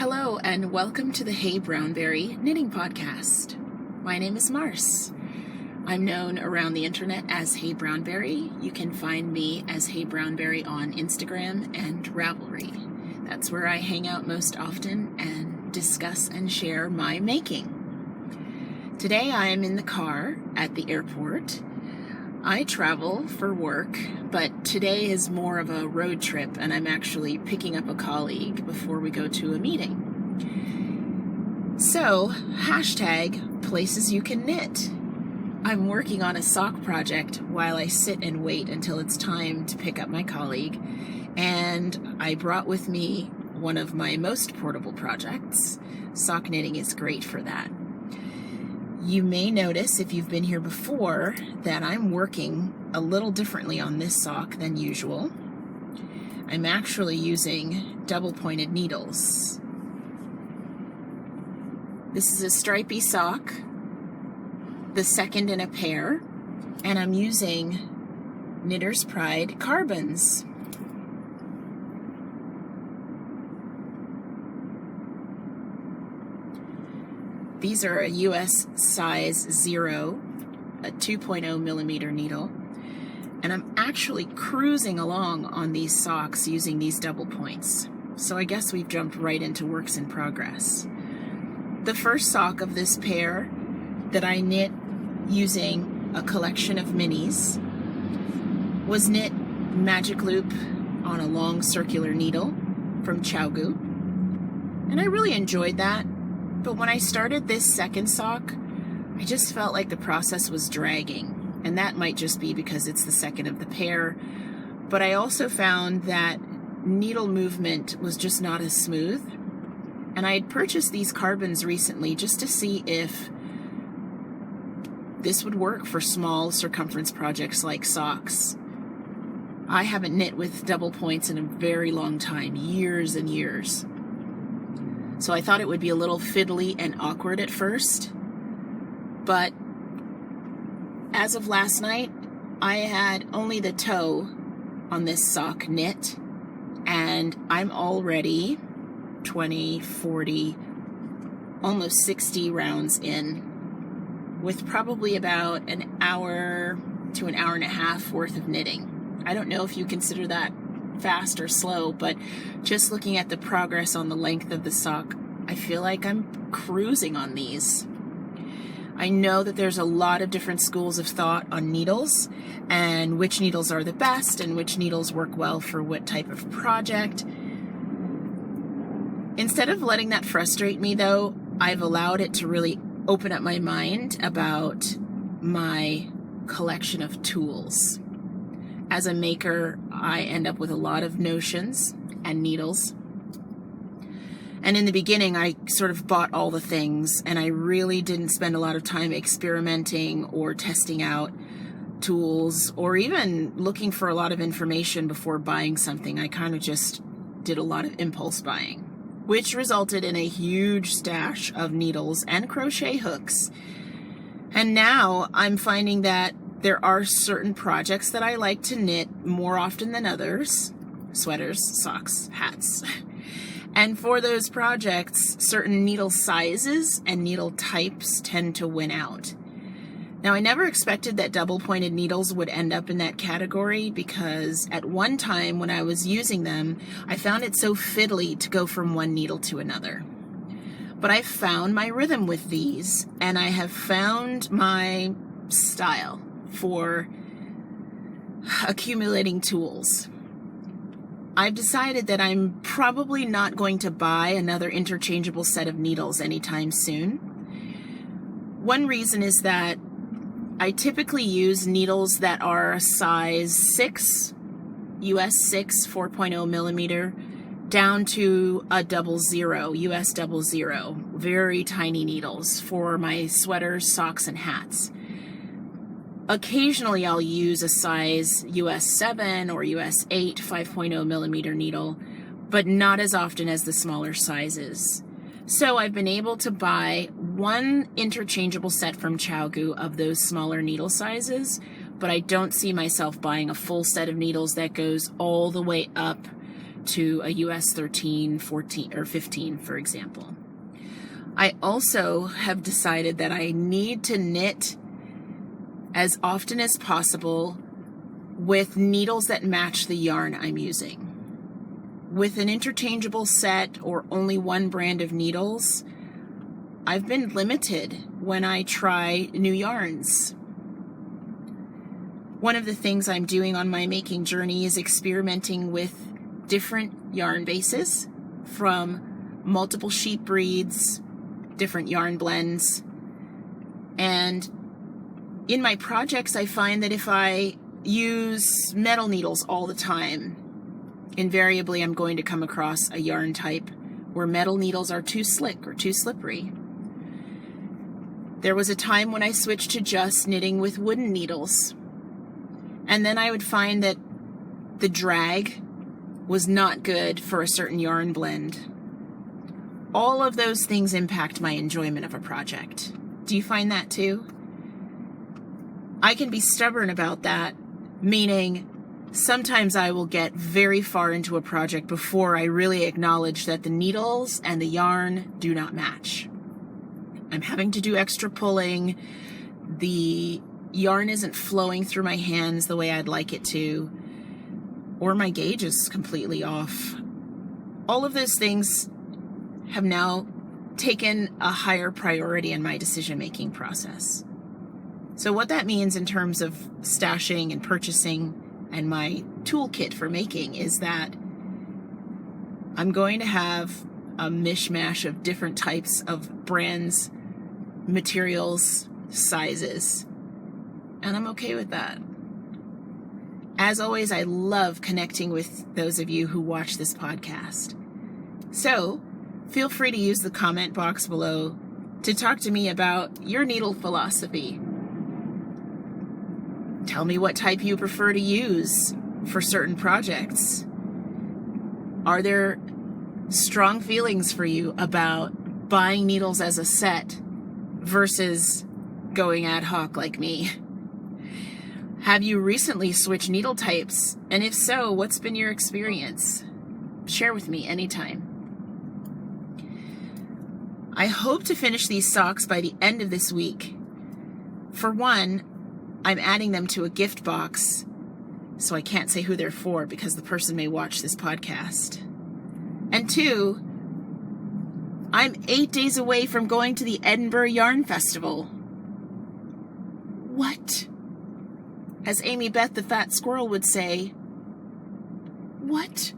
Hello and welcome to the heyBrownBerry knitting podcast. My name is Mars. I'm known around the internet as heyBrownBerry. You can find me as heyBrownBerry on Instagram and Ravelry. That's where I hang out most often and discuss and share my making. Today I am in the car at the airport. I travel for work, but today is more of a road trip and I'm actually picking up a colleague before we go to a meeting. So, hashtag places you can knit. I'm working on a sock project while I sit and wait until it's time to pick up my colleague, and I brought with me one of my most portable projects. Sock knitting is great for that. You may notice, if you've been here before, that I'm working a little differently on this sock than usual. I'm actually using double-pointed needles. This is a stripey sock, the second in a pair, and I'm using Knitter's Pride carbons. These are a US size 0, a 2.0 millimeter needle, and I'm actually cruising along on these socks using these double points. So I guess we've jumped right into works in progress. The first sock of this pair that I knit using a collection of minis was knit magic loop on a long circular needle from ChowGoo, and I really enjoyed that. But when I started this second sock, I just felt like the process was dragging, and that might just be because it's the second of the pair. But I also found that needle movement was just not as smooth, and I had purchased these carbons recently just to see if this would work for small circumference projects like socks. I haven't knit with double points in a very long time, years and years. So I thought it would be a little fiddly and awkward at first, but as of last night, I had only the toe on this sock knit, and I'm already 20, 40, almost 60 rounds in, with probably about an hour to an hour and a half worth of knitting. I don't know if you consider that fast or slow, but just looking at the progress on the length of the sock, I feel like I'm cruising on these. I know that there's a lot of different schools of thought on needles and which needles are the best and which needles work well for what type of project. Instead of letting that frustrate me, though, I've allowed it to really open up my mind about my collection of tools. As a maker, I end up with a lot of notions and needles. And in the beginning, I sort of bought all the things, and I really didn't spend a lot of time experimenting or testing out tools or even looking for a lot of information before buying something. I kind of just did a lot of impulse buying, which resulted in a huge stash of needles and crochet hooks. And now I'm finding that there are certain projects that I like to knit more often than others. Sweaters, socks, hats. And for those projects, certain needle sizes and needle types tend to win out. Now, I never expected that double-pointed needles would end up in that category, because at one time when I was using them, I found it so fiddly to go from one needle to another. But I found my rhythm with these, and I have found my style for accumulating tools. I've decided that I'm probably not going to buy another interchangeable set of needles anytime soon. One reason is that I typically use needles that are a size 6, US 6, 4.0 millimeter, down to a 00, US 00, very tiny needles for my sweaters, socks, and hats. Occasionally I'll use a size US 7 or US 8 5.0 millimeter needle, but not as often as the smaller sizes. So I've been able to buy one interchangeable set from ChowGoo of those smaller needle sizes, but I don't see myself buying a full set of needles that goes all the way up to a US 13, 14, or 15, for example. I also have decided that I need to knit as often as possible with needles that match the yarn I'm using. With an interchangeable set or only one brand of needles, I've been limited when I try new yarns. One of the things I'm doing on my making journey is experimenting with different yarn bases from multiple sheep breeds, different yarn blends. And in my projects, I find that if I use metal needles all the time, invariably I'm going to come across a yarn type where metal needles are too slick or too slippery. There was a time when I switched to just knitting with wooden needles, and then I would find that the drag was not good for a certain yarn blend. All of those things impact my enjoyment of a project. Do you find that too? I can be stubborn about that, meaning sometimes I will get very far into a project before I really acknowledge that the needles and the yarn do not match. I'm having to do extra pulling. The yarn isn't flowing through my hands the way I'd like it to, or my gauge is completely off. All of those things have now taken a higher priority in my decision-making process. So what that means in terms of stashing and purchasing and my toolkit for making is that I'm going to have a mishmash of different types of brands, materials, sizes, and I'm okay with that. As always, I love connecting with those of you who watch this podcast. So feel free to use the comment box below to talk to me about your needle philosophy. Tell me what type you prefer to use for certain projects. Are there strong feelings for you about buying needles as a set versus going ad hoc like me? Have you recently switched needle types? And if so, what's been your experience? Share with me anytime. I hope to finish these socks by the end of this week. For one, I'm adding them to a gift box, so I can't say who they're for because the person may watch this podcast. And two, I'm 8 days away from going to the Edinburgh Yarn Festival. What? As Amy Beth the Fat Squirrel would say, what?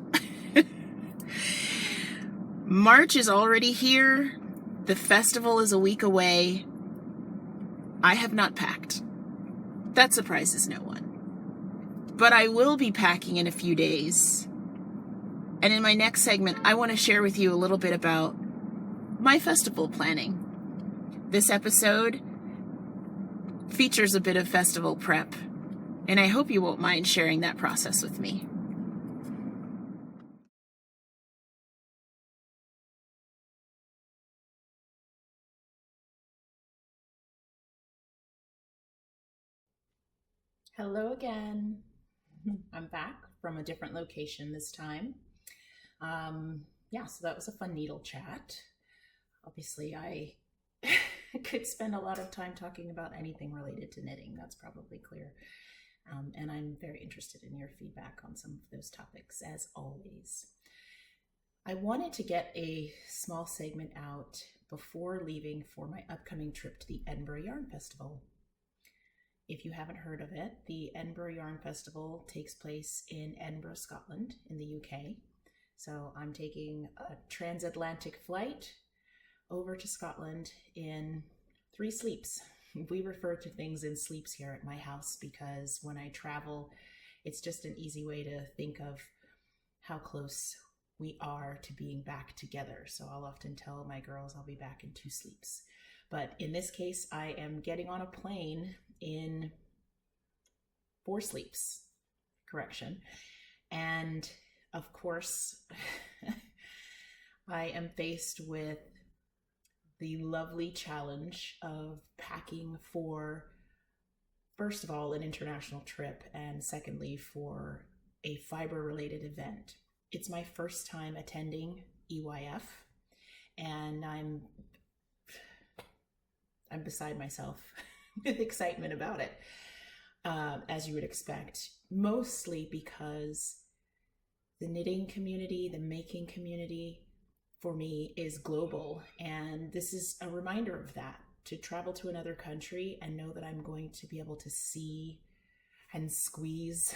March is already here. The festival is a week away. I have not packed. That surprises no one. But I will be packing in a few days. And in my next segment, I want to share with you a little bit about my festival planning. This episode features a bit of festival prep, and I hope you won't mind sharing that process with me. Hello again. I'm back from a different location this time. So that was a fun needle chat. Obviously, I could spend a lot of time talking about anything related to knitting. That's probably clear. And I'm very interested in your feedback on some of those topics, as always. I wanted to get a small segment out before leaving for my upcoming trip to the Edinburgh Yarn Festival. If you haven't heard of it, the Edinburgh Yarn Festival takes place in Edinburgh, Scotland, in the UK. So I'm taking a transatlantic flight over to Scotland in 3 sleeps. We refer to things in sleeps here at my house because when I travel, it's just an easy way to think of how close we are to being back together. So I'll often tell my girls I'll be back in 2 sleeps. But in this case, I am getting on a plane in 4 sleeps, correction. And of course, I am faced with the lovely challenge of packing for, first of all, an international trip, and secondly, for a fiber-related event. It's my first time attending EYF, and I'm beside myself with excitement about it, as you would expect, mostly because the knitting community, the making community for me is global. And this is a reminder of that, to travel to another country and know that I'm going to be able to see and squeeze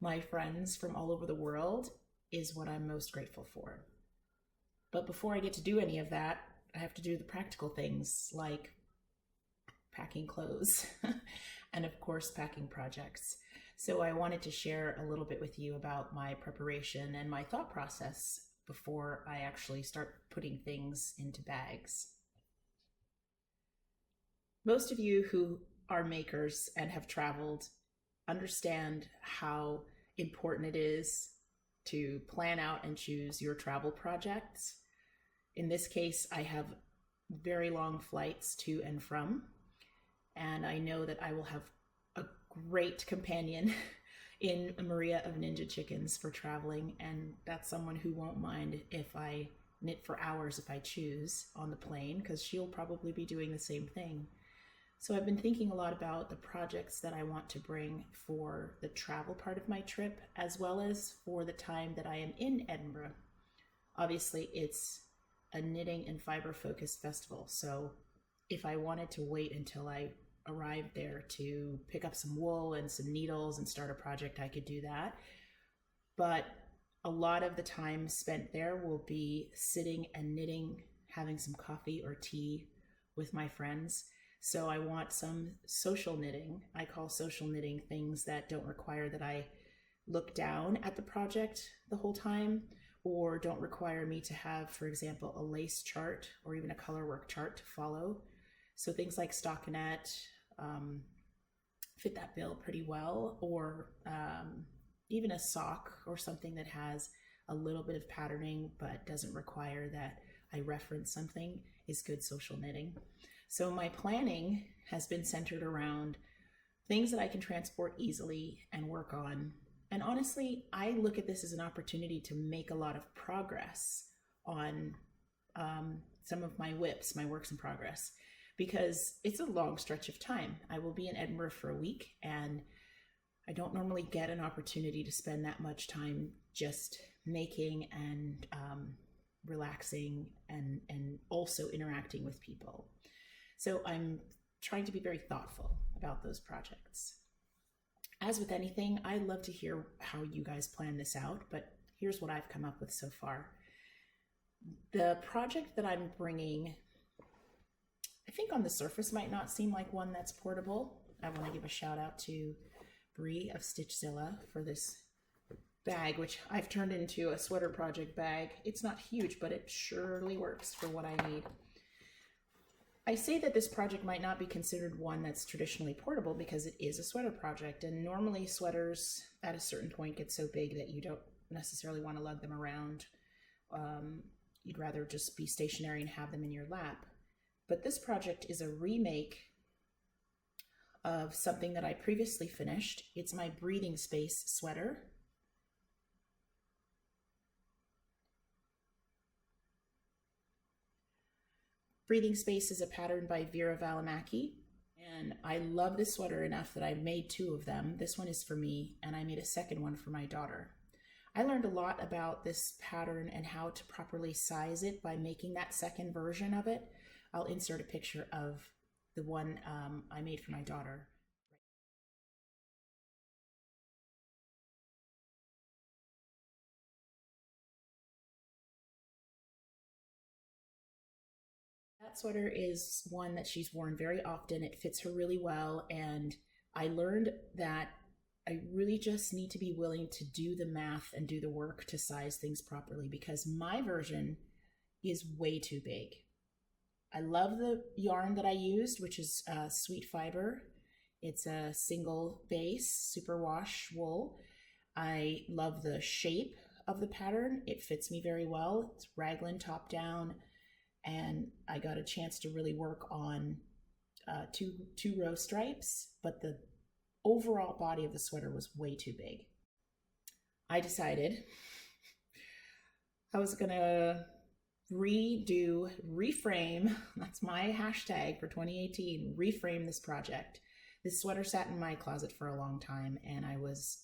my friends from all over the world is what I'm most grateful for. But before I get to do any of that, I have to do the practical things like packing clothes and of course packing projects. So I wanted to share a little bit with you about my preparation and my thought process before I actually start putting things into bags. Most of you who are makers and have traveled understand how important it is to plan out and choose your travel projects. In this case, I have very long flights to and from, and I know that I will have a great companion in Maria of Ninja Chickens for traveling, and that's someone who won't mind if I knit for hours if I choose on the plane, because she'll probably be doing the same thing. So I've been thinking a lot about the projects that I want to bring for the travel part of my trip, as well as for the time that I am in Edinburgh. Obviously, it's a knitting and fiber focused festival, so if I wanted to wait until I arrived there to pick up some wool and some needles and start a project, I could do that. But a lot of the time spent there will be sitting and knitting, having some coffee or tea with my friends. So I want some social knitting. I call social knitting things that don't require that I look down at the project the whole time, or don't require me to have, for example, a lace chart or even a color work chart to follow. So things like stockinette fit that bill pretty well, or even a sock or something that has a little bit of patterning but doesn't require that I reference something is good social knitting. So my planning has been centered around things that I can transport easily and work on. And honestly, I look at this as an opportunity to make a lot of progress on some of my WIPs, my works in progress, because it's a long stretch of time. I will be in Edinburgh for a week, and I don't normally get an opportunity to spend that much time just making and relaxing and also interacting with people. So I'm trying to be very thoughtful about those projects. As with anything, I'd love to hear how you guys plan this out, but here's what I've come up with so far. The project that I'm bringing, I think on the surface might not seem like one that's portable. I want to give a shout out to Bree of Stitchzilla for this bag, which I've turned into a sweater project bag. It's not huge, but it surely works for what I need. I say that this project might not be considered one that's traditionally portable because it is a sweater project, and normally sweaters at a certain point get so big that you don't necessarily want to lug them around. You'd rather just be stationary and have them in your lap. But this project is a remake of something that I previously finished. It's my breathing space sweater. Breathing Space is a pattern by Veera Valimaki, and I love this sweater enough that I made two of them. This one is for me, and I made a second one for my daughter. I learned a lot about this pattern and how to properly size it by making that second version of it. I'll insert a picture of the one I made for my daughter. That sweater is one that she's worn very often. It fits her really well, and I learned that I really just need to be willing to do the math and do the work to size things properly, because my version is way too big. I love the yarn that I used, which is Sweet Fiber. It's a single base superwash wool. I love the shape of the pattern. It fits me very well. It's raglan top down, and I got a chance to really work on two row stripes, but the overall body of the sweater was way too big. I decided I was gonna reframe, that's my hashtag for 2018, reframe this project. This sweater sat in my closet for a long time and I was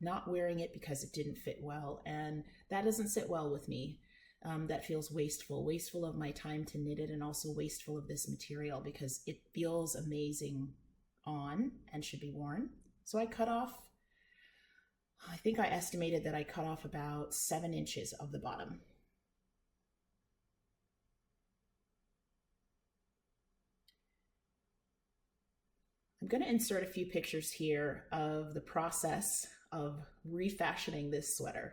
not wearing it because it didn't fit well, and that doesn't sit well with me. That feels wasteful of my time to knit it, and also wasteful of this material because it feels amazing on and should be worn. So I cut off, I think I estimated that I cut off about 7 inches of the bottom. I'm going to insert a few pictures here of the process of refashioning this sweater.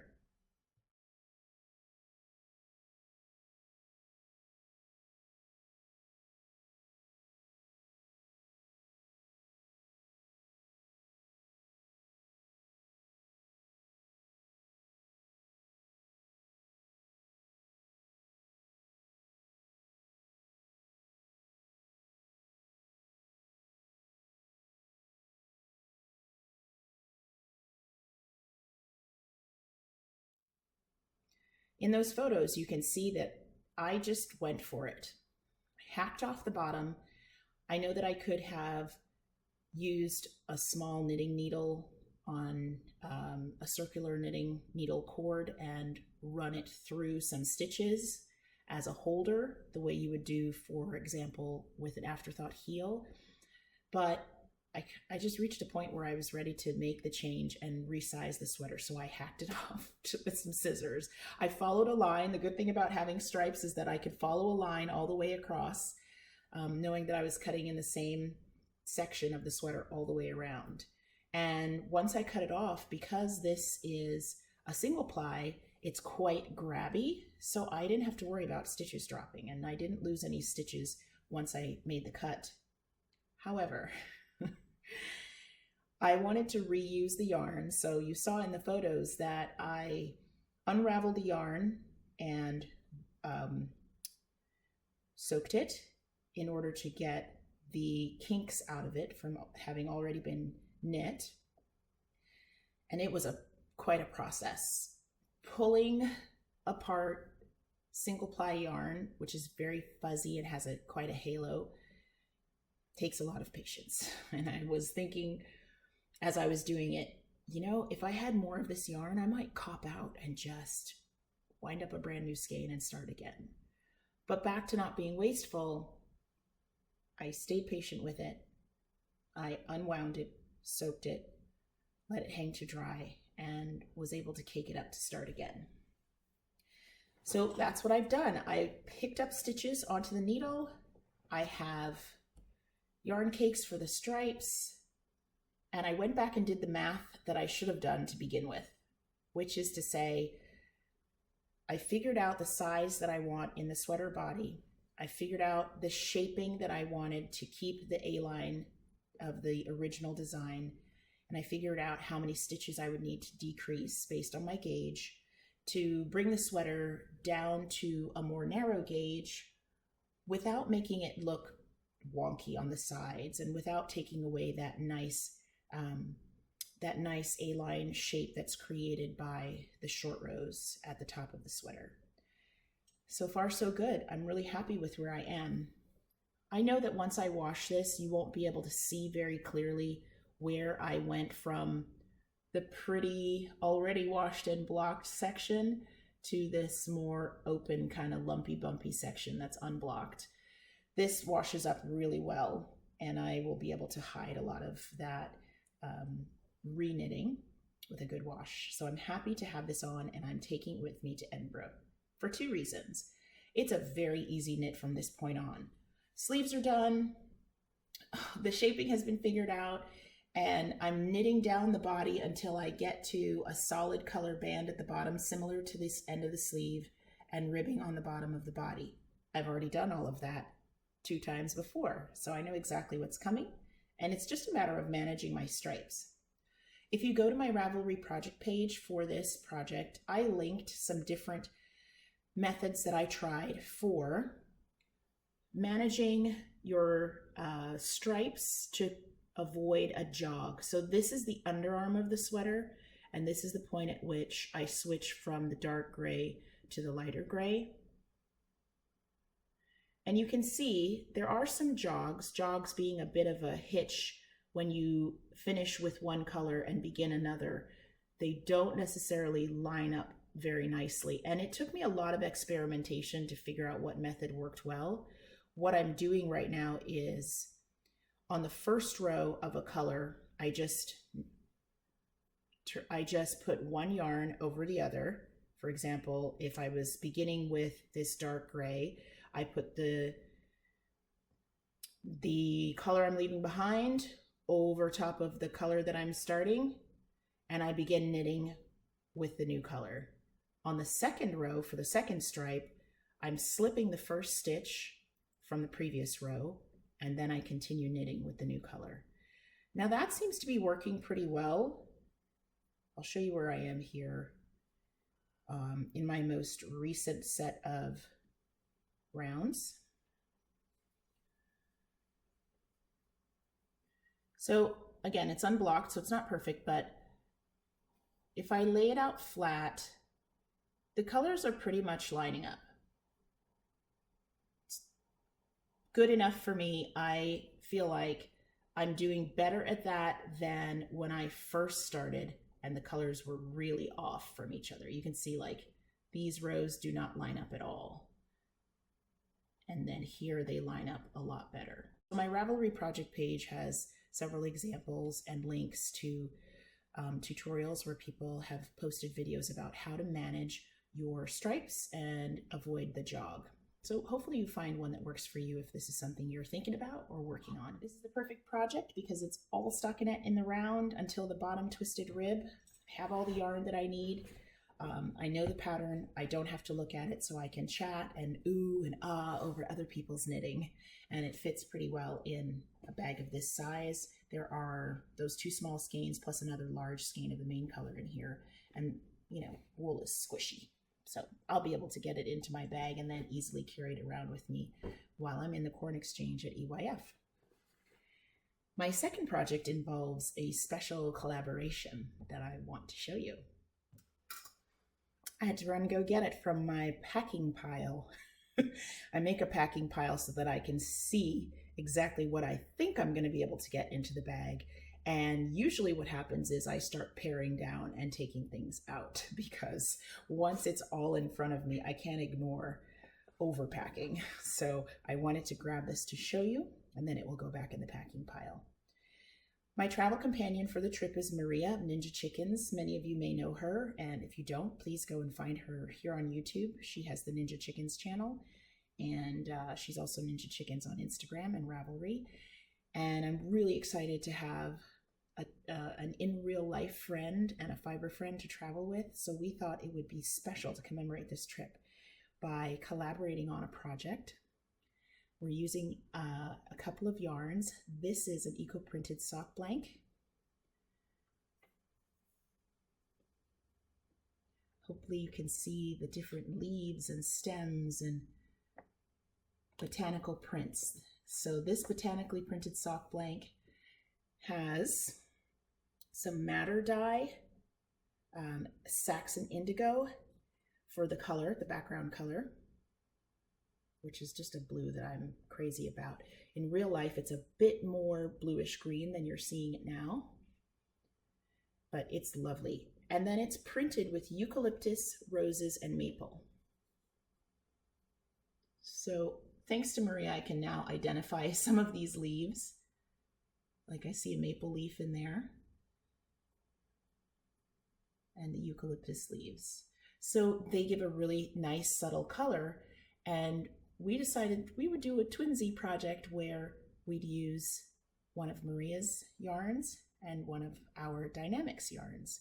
In those photos, you can see that I just went for it. I hacked off the bottom. I know that I could have used a small knitting needle on a circular knitting needle cord and run it through some stitches as a holder, the way you would do, for example, with an afterthought heel. But I just reached a point where I was ready to make the change and resize the sweater, so I hacked it off with some scissors. I followed a line. The good thing about having stripes is that I could follow a line all the way across, knowing that I was cutting in the same section of the sweater all the way around. And once I cut it off, because this is a single ply, it's quite grabby, so I didn't have to worry about stitches dropping, and I didn't lose any stitches once I made the cut. However, I wanted to reuse the yarn, so you saw in the photos that I unraveled the yarn and soaked it in order to get the kinks out of it from having already been knit. And it was quite a process. Pulling apart single ply yarn, which is very fuzzy and has quite a halo, takes a lot of patience. And I was thinking, as I was doing it, you know, if I had more of this yarn, I might cop out and just wind up a brand new skein and start again. But back to not being wasteful, I stayed patient with it. I unwound it, soaked it, let it hang to dry, and was able to cake it up to start again. So that's what I've done. I picked up stitches onto the needle. I have yarn cakes for the stripes, and I went back and did the math that I should have done to begin with, which is to say, I figured out the size that I want in the sweater body. I figured out the shaping that I wanted to keep the A-line of the original design, and I figured out how many stitches I would need to decrease based on my gauge to bring the sweater down to a more narrow gauge without making it look wonky on the sides and without taking away that nice A-line shape that's created by the short rows at the top of the sweater. So far, so good. I'm really happy with where I am. I know that once I wash this, you won't be able to see very clearly where I went from the pretty, already washed and blocked section to this more open, kind of lumpy, bumpy section that's unblocked. This washes up really well, and I will be able to hide a lot of that re-knitting with a good wash. So I'm happy to have this on, and I'm taking it with me to Edinburgh for 2 reasons. It's a very easy knit from this point on. Sleeves are done, the shaping has been figured out, and I'm knitting down the body until I get to a solid color band at the bottom, similar to this end of the sleeve, and ribbing on the bottom of the body. I've already done all of that 2 times before, so I know exactly what's coming, and it's just a matter of managing my stripes. If you go to my Ravelry project page for this project, I linked some different methods that I tried for managing your stripes to avoid a jog. So this is the underarm of the sweater, and this is the point at which I switch from the dark gray to the lighter gray. And you can see there are some jogs being a bit of a hitch when you finish with one color and begin another. They don't necessarily line up very nicely. And it took me a lot of experimentation to figure out what method worked well. What I'm doing right now is on the first row of a color, I just put one yarn over the other. For example, if I was beginning with this dark gray, I put the color I'm leaving behind over top of the color that I'm starting, and I begin knitting with the new color. On the second row, for the second stripe, I'm slipping the first stitch from the previous row, and then I continue knitting with the new color. Now that seems to be working pretty well. I'll show you where I am here in my most recent set of rounds. So again, it's unblocked, so it's not perfect, but if I lay it out flat, the colors are pretty much lining up. It's good enough for me. I feel like I'm doing better at that than when I first started and the colors were really off from each other. You can see like these rows do not line up at all. And then here they line up a lot better. My Ravelry project page has several examples and links to tutorials where people have posted videos about how to manage your stripes and avoid the jog. So hopefully you find one that works for you if this is something you're thinking about or working on. This is the perfect project because it's all stockinette in the round until the bottom twisted rib. I have all the yarn that I need. I know the pattern. I don't have to look at it, so I can chat and ooh and ah over other people's knitting, and it fits pretty well in a bag of this size. There are those two small skeins plus another large skein of the main color in here, and you know, wool is squishy, so I'll be able to get it into my bag and then easily carry it around with me while I'm in the corn exchange at EYF. My second project involves a special collaboration that I want to show you. I had to run and go get it from my packing pile. I make a packing pile so that I can see exactly what I think I'm going to be able to get into the bag. And usually what happens is I start paring down and taking things out because once it's all in front of me, I can't ignore overpacking. So I wanted to grab this to show you, and then it will go back in the packing pile. My travel companion for the trip is Maria of Ninja Chickens. Many of you may know her, and if you don't, please go and find her here on YouTube. She has the Ninja Chickens channel, and she's also Ninja Chickens on Instagram and Ravelry. And I'm really excited to have an in real life friend and a fiber friend to travel with, so we thought it would be special to commemorate this trip by collaborating on a project. We're using a couple of yarns. This is an eco-printed sock blank. Hopefully you can see the different leaves and stems and botanical prints. So this botanically printed sock blank has some madder dye, Saxon indigo for the color, the background color, which is just a blue that I'm crazy about. In real life, it's a bit more bluish green than you're seeing it now, but it's lovely. And then it's printed with eucalyptus, roses, and maple. So thanks to Maria, I can now identify some of these leaves. Like I see a maple leaf in there, and the eucalyptus leaves. So they give a really nice subtle color, and we decided we would do a twinsy project where we'd use one of Maria's yarns and one of our Dynamics yarns.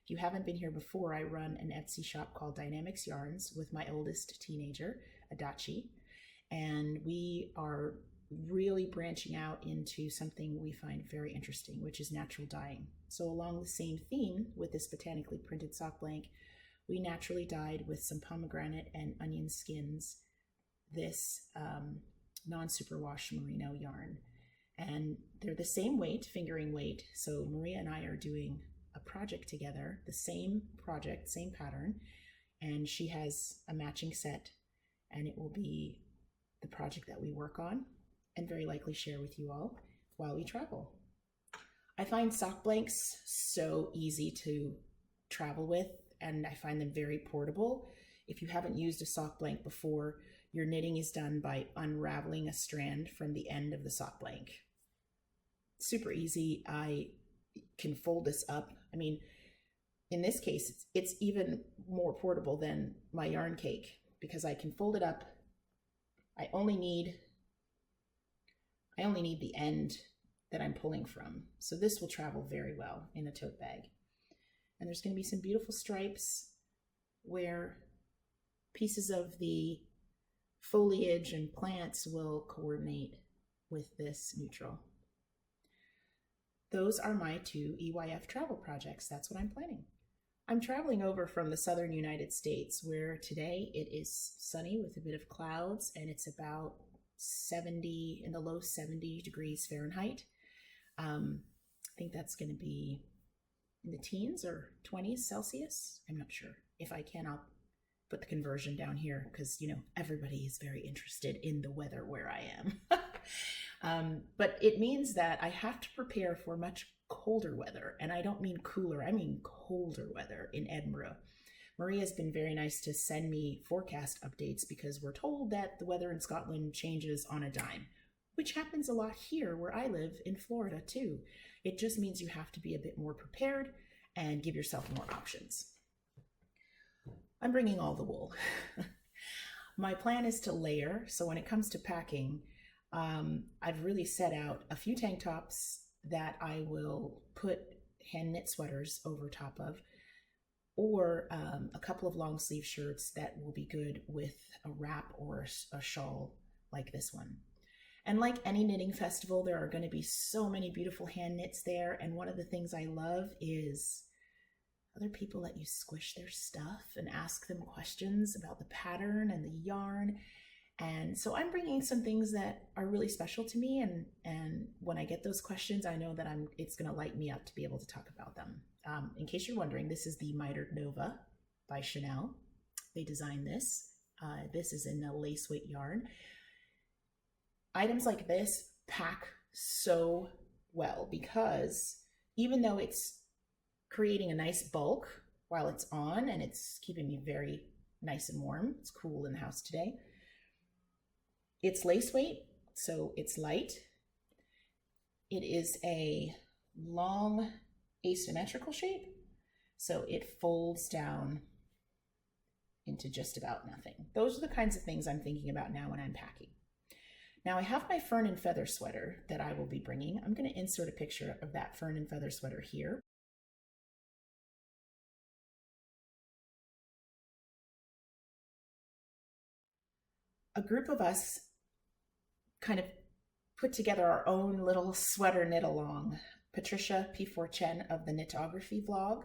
If you haven't been here before, I run an Etsy shop called Dynamics Yarns with my oldest teenager, Adachi, and we are really branching out into something we find very interesting, which is natural dyeing. So along the same theme with this botanically printed sock blank, we naturally dyed with some pomegranate and onion skins this non-superwash merino yarn. And they're the same weight, fingering weight. So Maria and I are doing a project together, the same project, same pattern, and she has a matching set, and it will be the project that we work on and very likely share with you all while we travel. I find sock blanks so easy to travel with, and I find them very portable. If you haven't used a sock blank before, your knitting is done by unraveling a strand from the end of the sock blank. Super easy. I can fold this up. I mean, in this case, it's even more portable than my yarn cake because I can fold it up. I only need the end that I'm pulling from. So this will travel very well in a tote bag. And there's going to be some beautiful stripes where pieces of the foliage and plants will coordinate with this neutral. Those are my 2 EYF travel projects. That's what I'm planning. I'm traveling over from the southern United States, where today it is sunny with a bit of clouds, and it's about 70, in the low 70 degrees Fahrenheit. I think that's going to be in the teens or 20s Celsius. I'm not sure. If I can, I'll put the conversion down here because, you know, everybody is very interested in the weather where I am. But it means that I have to prepare for much colder weather. And I don't mean cooler, I mean colder weather in Edinburgh. Maria's been very nice to send me forecast updates because we're told that the weather in Scotland changes on a dime, which happens a lot here where I live in Florida too. It just means you have to be a bit more prepared and give yourself more options. I'm bringing all the wool. My plan is to layer, so when it comes to packing, I've really set out a few tank tops that I will put hand knit sweaters over top of, or a couple of long sleeve shirts that will be good with a wrap or a shawl like this one. And like any knitting festival, there are going to be so many beautiful hand knits there. And one of the things I love is other people let you squish their stuff and ask them questions about the pattern and the yarn. And so I'm bringing some things that are really special to me. And when I get those questions, I know that it's going to light me up to be able to talk about them. In case you're wondering, this is the Mitered Nova by Shanel. They designed this. This is in a lace weight yarn. Items like this pack so well because even though it's creating a nice bulk while it's on and it's keeping me very nice and warm, it's cool in the house today, it's lace weight, so it's light. It is a long asymmetrical shape, so it folds down into just about nothing. Those are the kinds of things I'm thinking about now when I'm packing. Now I have my fern and feather sweater that I will be bringing. I'm going to insert a picture of that fern and feather sweater here. A group of us kind of put together our own little sweater knit along. Patricia P4 Chen of the Knitography vlog,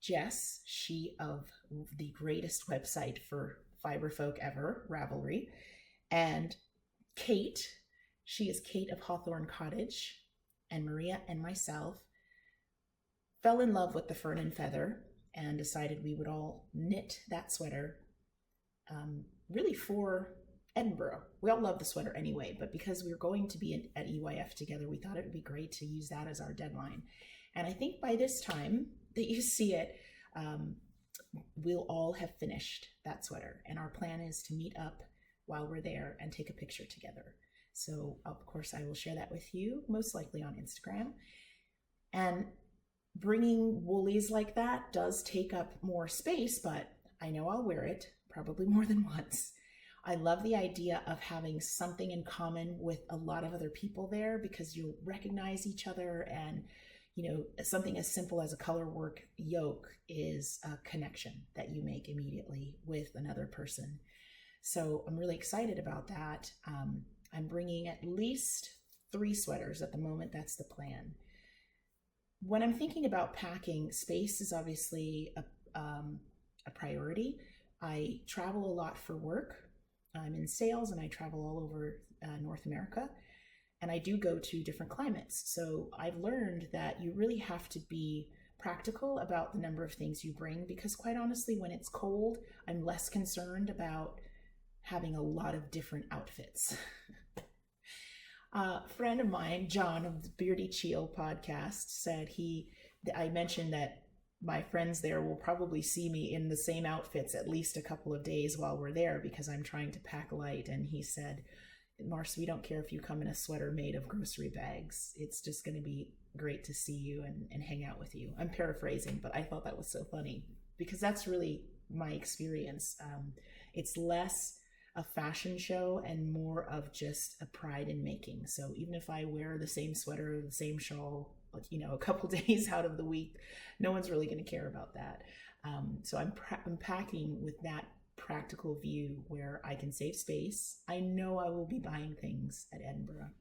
Jess, she of the greatest website for fiber folk ever, Ravelry, and Kate, she is Kate of Hawthorne Cottage, and Maria and myself fell in love with the fern and feather and decided we would all knit that sweater really for Edinburgh. We all love the sweater anyway, but because we were going to be at EYF together, we thought it would be great to use that as our deadline. And I think by this time that you see it, we'll all have finished that sweater. And our plan is to meet up while we're there and take a picture together. So of course I will share that with you, most likely on Instagram. And bringing woolies like that does take up more space, but I know I'll wear it probably more than once. I love the idea of having something in common with a lot of other people there because you'll recognize each other, and you know, something as simple as a color work yoke is a connection that you make immediately with another person. So I'm really excited about that. I'm bringing at least 3 sweaters at the moment. That's the plan. When I'm thinking about packing, space is obviously a priority. I travel a lot for work. I'm in sales and I travel all over North America, and I do go to different climates. So I've learned that you really have to be practical about the number of things you bring, because quite honestly, when it's cold, I'm less concerned about having a lot of different outfits. A friend of mine, John of the Beardy Chill podcast, said I mentioned that my friends there will probably see me in the same outfits at least a couple of days while we're there because I'm trying to pack light. And he said, Marce, we don't care if you come in a sweater made of grocery bags. It's just going to be great to see you and hang out with you. I'm paraphrasing, but I thought that was so funny because that's really my experience. It's less a fashion show and more of just a pride in making. So even if I wear the same sweater, the same shawl, a couple days out of the week, no one's really going to care about that. So I'm packing with that practical view where I can save space. I know I will be buying things at Edinburgh.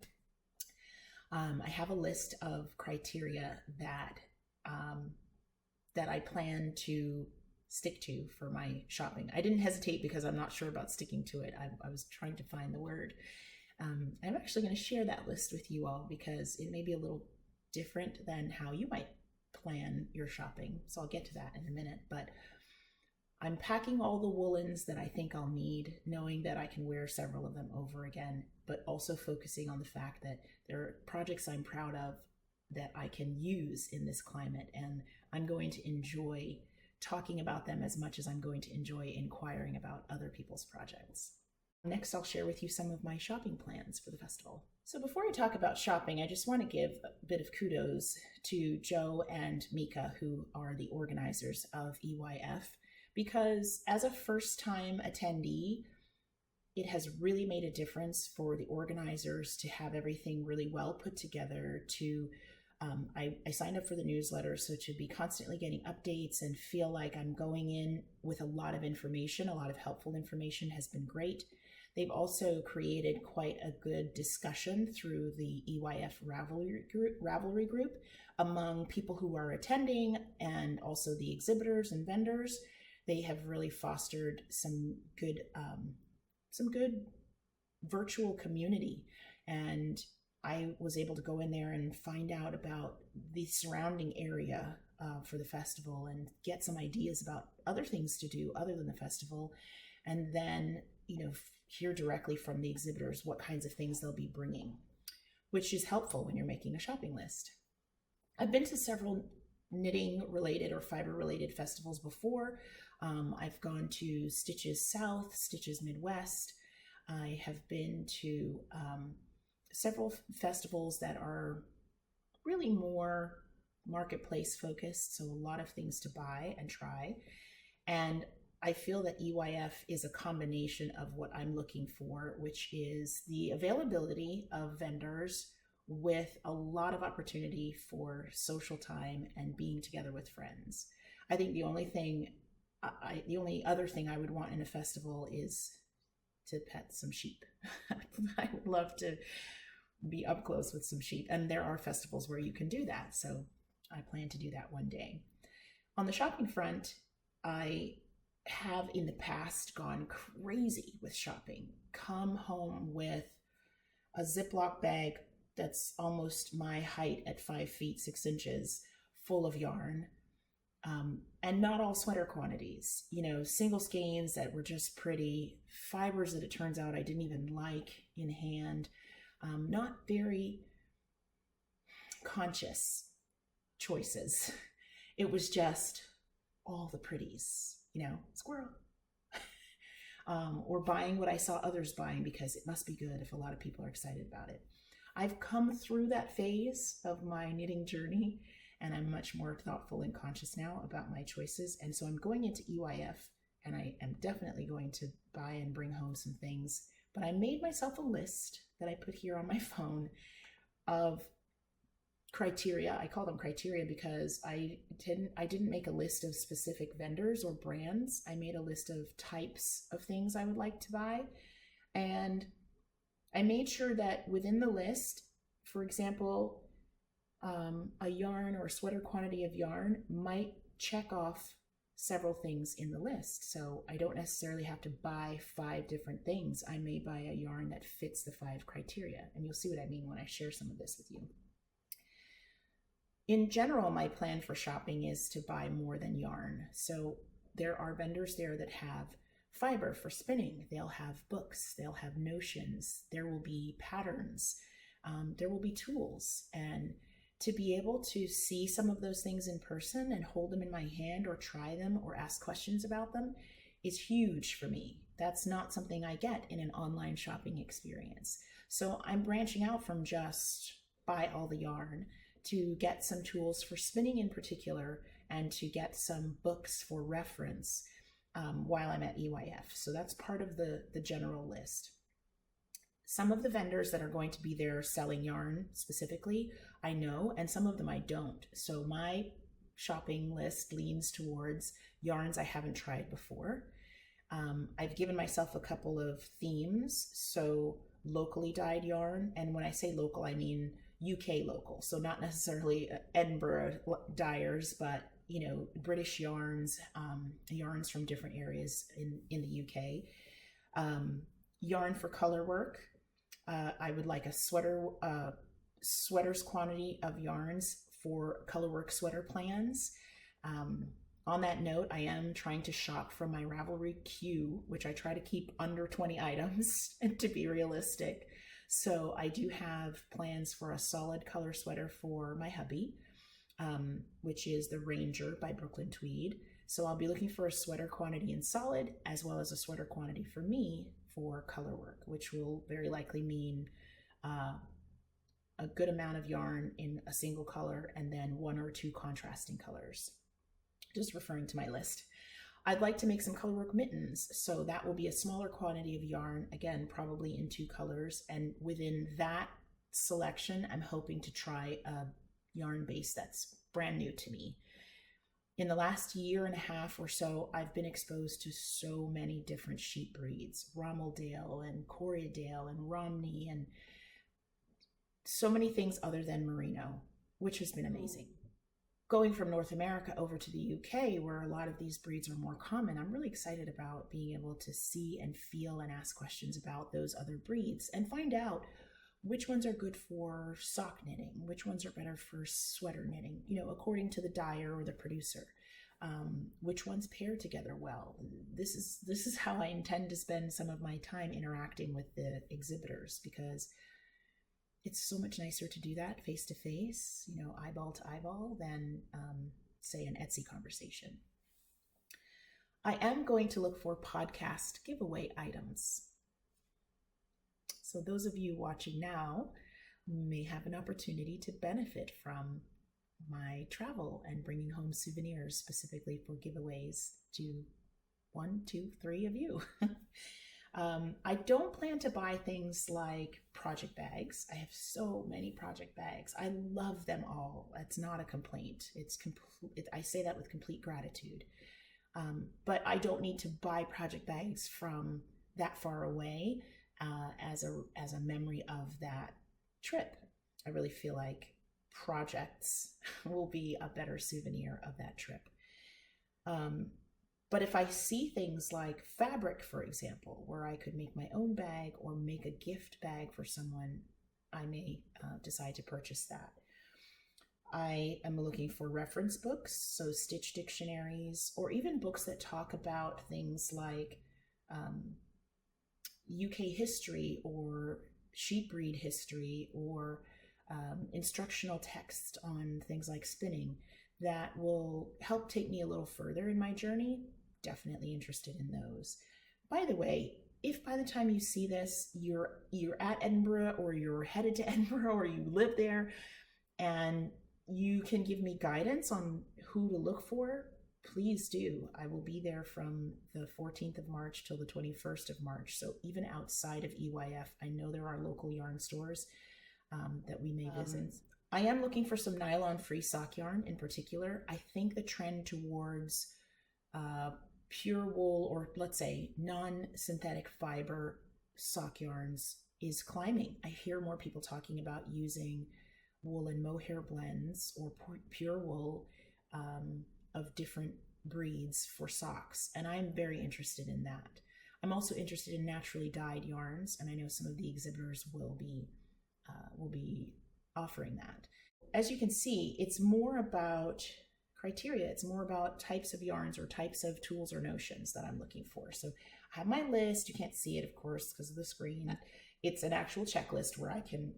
I have a list of criteria that I plan to stick to for my shopping. I didn't hesitate because I'm not sure about sticking to it. I was trying to find the word. I'm actually going to share that list with you all because it may be a little different than how you might plan your shopping. So I'll get to that in a minute, but I'm packing all the woolens that I think I'll need, knowing that I can wear several of them over again, but also focusing on the fact that there are projects I'm proud of that I can use in this climate, and I'm going to enjoy talking about them as much as I'm going to enjoy inquiring about other people's projects. Next, I'll share with you some of my shopping plans for the festival. So before I talk about shopping, I just want to give a bit of kudos to Joe and Mika, who are the organizers of EYF, because as a first-time attendee, it has really made a difference for the organizers to have everything really well put together. I signed up for the newsletter, so to be constantly getting updates and feel like I'm going in with a lot of information, a lot of helpful information has been great. They've also created quite a good discussion through the EYF Ravelry group among people who are attending and also the exhibitors and vendors. They have really fostered some good virtual community, and I was able to go in there and find out about the surrounding area for the festival and get some ideas about other things to do other than the festival, and then hear directly from the exhibitors what kinds of things they'll be bringing, which is helpful when you're making a shopping list. I've been to several knitting related or fiber related festivals before. I've gone to Stitches South, Stitches Midwest. I have been to several festivals that are really more marketplace focused, so a lot of things to buy and try. And I feel that EYF is a combination of what I'm looking for, which is the availability of vendors with a lot of opportunity for social time and being together with friends. I think the only other thing I would want in a festival is to pet some sheep. I would love to be up close with some sheep, and there are festivals where you can do that, so I plan to do that one day. On the shopping front, I have in the past gone crazy with shopping, come home with a Ziploc bag that's almost my height at 5 feet 6 inches, full of yarn, and not all sweater quantities, single skeins that were just pretty, fibers that it turns out I didn't even like in hand, not very conscious choices. It was just all the pretties, squirrel. Or buying what I saw others buying because it must be good if a lot of people are excited about it. I've come through that phase of my knitting journey, and I'm much more thoughtful and conscious now about my choices. And so I'm going into EYF, and I am definitely going to buy and bring home some things. But I made myself a list that I put here on my phone of criteria. I call them criteria because I didn't make a list of specific vendors or brands. I made a list of types of things I would like to buy. And I made sure that within the list, for example, a yarn or a sweater quantity of yarn might check off several things in the list. So I don't necessarily have to buy 5 different things. I may buy a yarn that fits the 5 criteria. And you'll see what I mean when I share some of this with you. In general, my plan for shopping is to buy more than yarn. So there are vendors there that have fiber for spinning. They'll have books, they'll have notions, there will be patterns, there will be tools. And to be able to see some of those things in person and hold them in my hand or try them or ask questions about them is huge for me. That's not something I get in an online shopping experience. So I'm branching out from just buy all the yarn to get some tools for spinning in particular, and to get some books for reference while I'm at EYF. So that's part of the general list. Some of the vendors that are going to be there selling yarn specifically, I know, and some of them I don't. So my shopping list leans towards yarns I haven't tried before. I've given myself a couple of themes, so locally dyed yarn, and when I say local, I mean UK local, so not necessarily Edinburgh dyers, but British yarns, yarns from different areas in the UK. Yarn for color work. I would like a sweater's quantity of yarns for colorwork sweater plans. On that note, I am trying to shop from my Ravelry queue, which I try to keep under 20 items and to be realistic. So I do have plans for a solid color sweater for my hubby, which is the Ranger by Brooklyn Tweed. So I'll be looking for a sweater quantity in solid, as well as a sweater quantity for me for color work, which will very likely mean a good amount of yarn in a single color and then 1 or 2 contrasting colors. Just referring to my list. I'd like to make some colorwork mittens, so that will be a smaller quantity of yarn, again, probably in 2 colors, and within that selection, I'm hoping to try a yarn base that's brand new to me. In the last year and a half or so, I've been exposed to so many different sheep breeds, Rommeldale and Corriedale and Romney, and so many things other than merino, which has been amazing. Going from North America over to the UK, where a lot of these breeds are more common, I'm really excited about being able to see and feel and ask questions about those other breeds and find out which ones are good for sock knitting, which ones are better for sweater knitting, according to the dyer or the producer, which ones pair together well. This is how I intend to spend some of my time interacting with the exhibitors, because it's so much nicer to do that face to face, eyeball to eyeball, than say an Etsy conversation. I am going to look for podcast giveaway items. So those of you watching now may have an opportunity to benefit from my travel and bringing home souvenirs specifically for giveaways to 1, 2, 3 of you. I don't plan to buy things like project bags. I have so many project bags. I love them all. That's not a complaint. I say that with complete gratitude. But I don't need to buy project bags from that far away as a memory of that trip. I really feel like projects will be a better souvenir of that trip. But if I see things like fabric, for example, where I could make my own bag or make a gift bag for someone, I may decide to purchase that. I am looking for reference books, so stitch dictionaries, or even books that talk about things like UK history or sheep breed history, or instructional text on things like spinning that will help take me a little further in my journey. Definitely interested in those. By the way, if by the time you see this, you're at Edinburgh, or you're headed to Edinburgh, or you live there, and you can give me guidance on who to look for, please do. I will be there from the 14th of March till the 21st of March. So even outside of EYF, I know there are local yarn stores that we may visit. I am looking for some nylon-free sock yarn in particular. I think the trend towards pure wool, or let's say non-synthetic fiber sock yarns, is climbing. I hear more people talking about using wool and mohair blends or pure wool of different breeds for socks, and I'm very interested in that. I'm also interested in naturally dyed yarns, and I know some of the exhibitors will be offering that. as you can see, it's more about criteria. It's more about types of yarns or types of tools or notions that I'm looking for. So I have my list. You can't see it, of course, because of the screen. It's an actual checklist where I can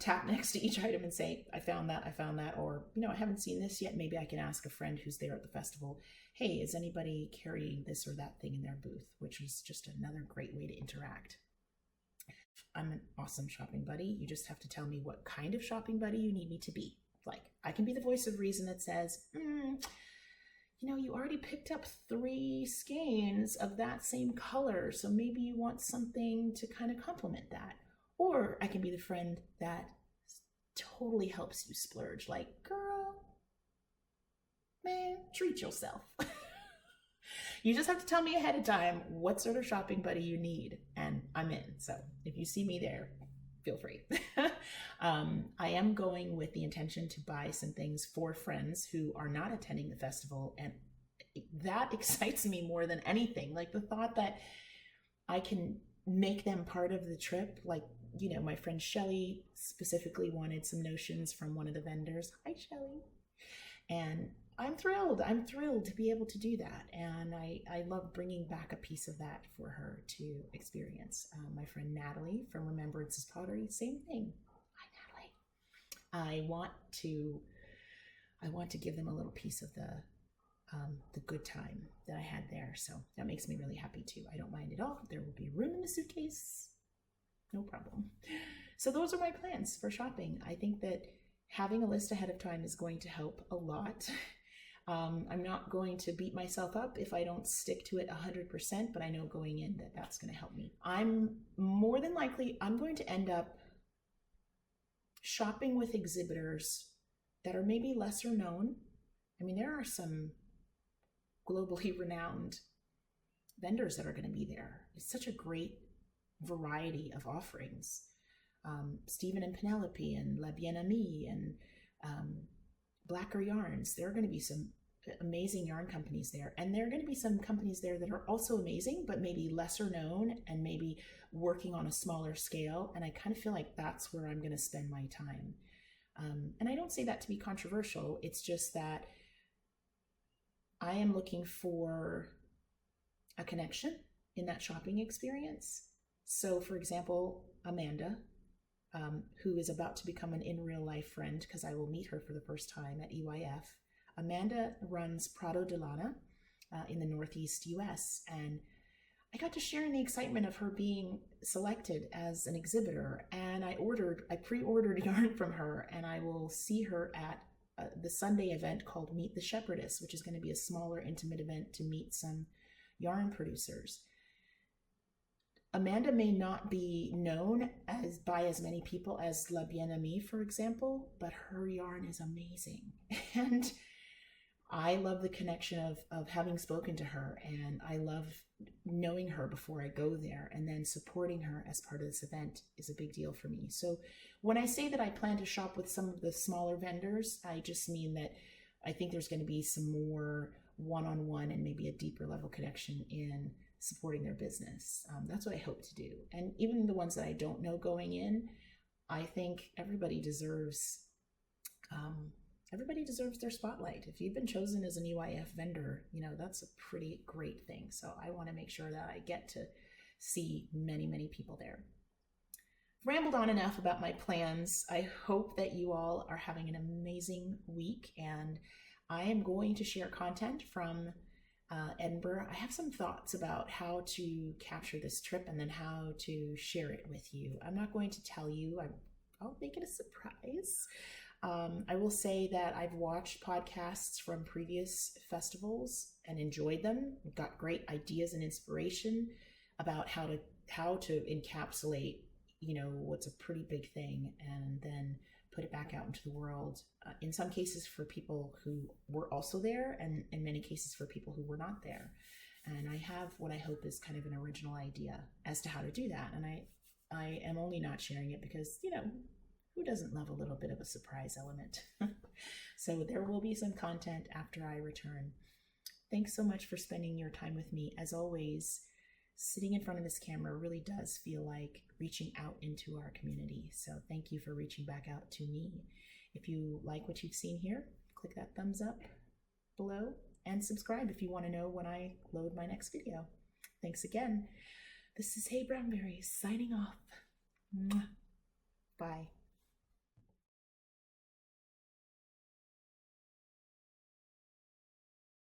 tap next to each item and say, I found that, or, I haven't seen this yet. Maybe I can ask a friend who's there at the festival, hey, is anybody carrying this or that thing in their booth? Which is just another great way to interact. I'm an awesome shopping buddy. You just have to tell me what kind of shopping buddy you need me to be. Like, I can be the voice of reason that says, you already picked up 3 skeins of that same color, so maybe you want something to kind of complement that. Or I can be the friend that totally helps you splurge, like, girl, man, treat yourself. You just have to tell me ahead of time what sort of shopping buddy you need, and I'm in. So if you see me there, feel free. I am going with the intention to buy some things for friends who are not attending the festival, and that excites me more than anything. Like the thought that I can make them part of the trip. Like, my friend Shelly specifically wanted some notions from one of the vendors. Hi, Shelly. And I'm thrilled to be able to do that. And I love bringing back a piece of that for her to experience. My friend Natalie from Remembrances Pottery, same thing. Hi, Natalie. I want to give them a little piece of the good time that I had there. So that makes me really happy too. I don't mind at all. There will be room in the suitcase. No problem. So those are my plans for shopping. I think that having a list ahead of time is going to help a lot. I'm not going to beat myself up if I don't stick to it 100%, but I know going in that that's going to help me. I'm more than likely, I'm going to end up shopping with exhibitors that are maybe lesser known. I mean, there are some globally renowned vendors that are going to be there. It's such a great variety of offerings. Stephen and Penelope and La Bien-Amie and Blacker Yarns. There are going to be some amazing yarn companies there. And there are going to be some companies there that are also amazing, but maybe lesser known and maybe working on a smaller scale. And I kind of feel like that's where I'm going to spend my time. And I don't say that to be controversial. It's just that I am looking for a connection in that shopping experience. So for example, Amanda, who is about to become an in real life friend because I will meet her for the first time at EYF. Amanda runs Prado de Lana in the Northeast US, and I got to share in the excitement of her being selected as an exhibitor, and I pre-ordered yarn from her, and I will see her at the Sunday event called Meet the Shepherdess, which is going to be a smaller, intimate event to meet some yarn producers. Amanda may not be known by as many people as La Bien-Amie, for example, but her yarn is amazing. And I love the connection of having spoken to her, and I love knowing her before I go there, and then supporting her as part of this event is a big deal for me. So when I say that I plan to shop with some of the smaller vendors, I just mean that I think there's going to be some more one-on-one and maybe a deeper level connection in supporting their business. That's what I hope to do. And even the ones that I don't know going in, I think everybody deserves their spotlight. If you've been chosen as an EYF vendor, that's a pretty great thing. So I want to make sure that I get to see many, many people there. Rambled on enough about my plans. I hope that you all are having an amazing week, and I am going to share content from Edinburgh. I have some thoughts about how to capture this trip and then how to share it with you. I'm not going to tell you. I'll make it a surprise. I will say that I've watched podcasts from previous festivals and enjoyed them. Got great ideas and inspiration about how to encapsulate, what's a pretty big thing, and then put it back out into the world. In some cases for people who were also there, and in many cases for people who were not there. And I have what I hope is kind of an original idea as to how to do that. And I am only not sharing it because, who doesn't love a little bit of a surprise element? So there will be some content after I return. Thanks so much for spending your time with me. As always, sitting in front of this camera really does feel like reaching out into our community. So thank you for reaching back out to me. If you like what you've seen here, click that thumbs up below and subscribe if you want to know when I load my next video. Thanks again. This is heyBrownBerry signing off. Mwah. Bye.